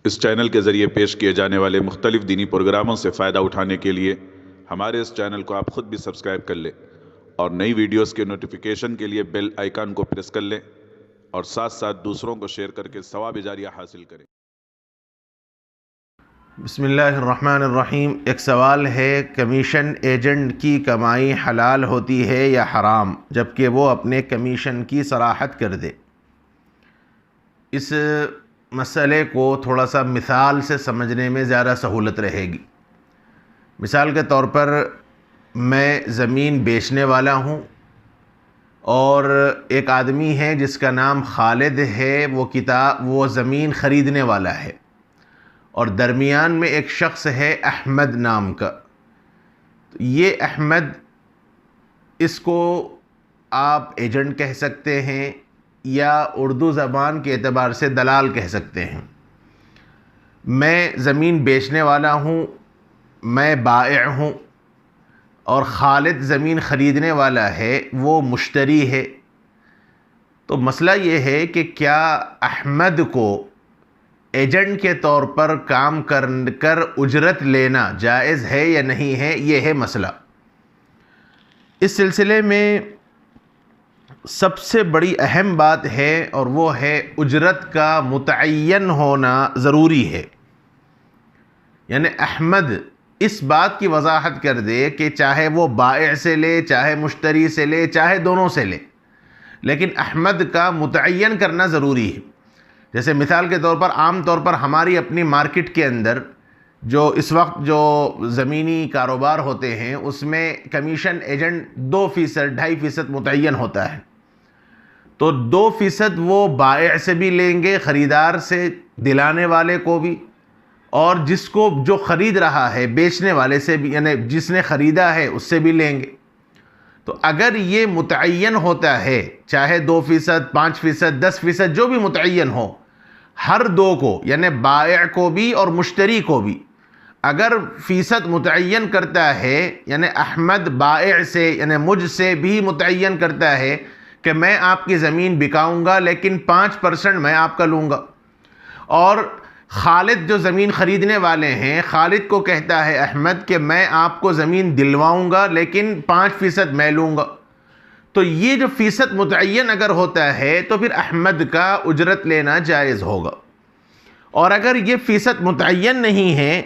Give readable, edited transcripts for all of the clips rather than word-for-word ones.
اس channel کے ذریعے پیش کیے جانے والے مختلف دینی پروگراموں سے فائدہ اٹھانے کے لیے ہمارے اس چینل کو آپ خود بھی سبسکرائب کر لیں اور نئی ویڈیوز کے نوٹیفیکیشن کے لیے بیل آئیکن کو پریس کر لیں اور ساتھ ساتھ دوسروں کو شیئر کر کے ثواب جاریہ حاصل کریں۔ بسم اللہ الرحمن الرحیم۔ ایک سوال ہے، کمیشن ایجنٹ کی کمائی حلال ہوتی ہے یا حرام جبکہ وہ اپنے کمیشن کی صراحت کر دے؟ اس مسئلے کو تھوڑا سا مثال سے سمجھنے میں زیادہ سہولت رہے گی۔ مثال کے طور پر میں زمین بیچنے والا ہوں اور ایک آدمی ہے جس کا نام خالد ہے، وہ زمین خریدنے والا ہے، اور درمیان میں ایک شخص ہے احمد نام کا۔ یہ احمد، اس کو آپ ایجنٹ کہہ سکتے ہیں یا اردو زبان کے اعتبار سے دلال کہہ سکتے ہیں۔ میں زمین بیچنے والا ہوں، میں بائع ہوں، اور خالد زمین خریدنے والا ہے، وہ مشتری ہے۔ تو مسئلہ یہ ہے کہ کیا احمد کو ایجنٹ کے طور پر کام کر اجرت لینا جائز ہے یا نہیں ہے؟ یہ ہے مسئلہ۔ اس سلسلے میں سب سے بڑی اہم بات ہے، اور وہ ہے اجرت کا متعین ہونا ضروری ہے۔ یعنی احمد اس بات کی وضاحت کر دے کہ چاہے وہ بائع سے لے، چاہے مشتری سے لے، چاہے دونوں سے لے، لیکن احمد کا متعین کرنا ضروری ہے۔ جیسے مثال کے طور پر عام طور پر ہماری اپنی مارکیٹ کے اندر جو اس وقت جو زمینی کاروبار ہوتے ہیں، اس میں کمیشن ایجنٹ 2%، 2.5% متعین ہوتا ہے۔ تو 2% وہ بائع سے بھی لیں گے، خریدار سے، دلانے والے کو بھی، اور جس کو جو خرید رہا ہے بیچنے والے سے بھی، یعنی جس نے خریدا ہے اس سے بھی لیں گے۔ تو اگر یہ متعین ہوتا ہے، چاہے 2%، 5%، 10%، جو بھی متعین ہو، ہر دو کو، یعنی بائع کو بھی اور مشتری کو بھی اگر فیصد متعین کرتا ہے، یعنی احمد بائع سے، یعنی مجھ سے بھی متعین کرتا ہے کہ میں آپ کی زمین بکاؤں گا لیکن 5% میں آپ کا لوں گا، اور خالد جو زمین خریدنے والے ہیں، خالد کو کہتا ہے احمد کہ میں آپ کو زمین دلواؤں گا لیکن 5% میں لوں گا، تو یہ جو فیصد متعین اگر ہوتا ہے تو پھر احمد کا اجرت لینا جائز ہوگا۔ اور اگر یہ فیصد متعین نہیں ہے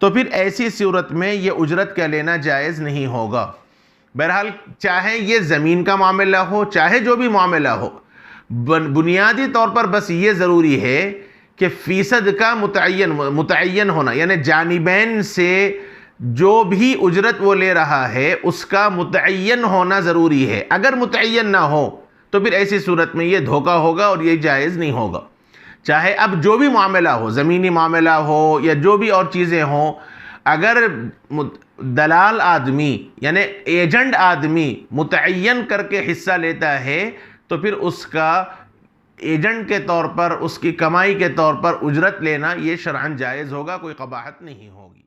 تو پھر ایسی صورت میں یہ اجرت کا لینا جائز نہیں ہوگا۔ بہرحال چاہے یہ زمین کا معاملہ ہو، چاہے جو بھی معاملہ ہو، بنیادی طور پر بس یہ ضروری ہے کہ فیصد کا متعین ہونا، یعنی جانبین سے جو بھی اجرت وہ لے رہا ہے اس کا متعین ہونا ضروری ہے۔ اگر متعین نہ ہو تو پھر ایسی صورت میں یہ دھوکہ ہوگا اور یہ جائز نہیں ہوگا۔ چاہے اب جو بھی معاملہ ہو، زمینی معاملہ ہو یا جو بھی اور چیزیں ہوں، اگر دلال آدمی یعنی ایجنٹ آدمی متعین کر کے حصہ لیتا ہے تو پھر اس کا ایجنٹ کے طور پر، اس کی کمائی کے طور پر اجرت لینا یہ شرعاً جائز ہوگا، کوئی قباحت نہیں ہوگی۔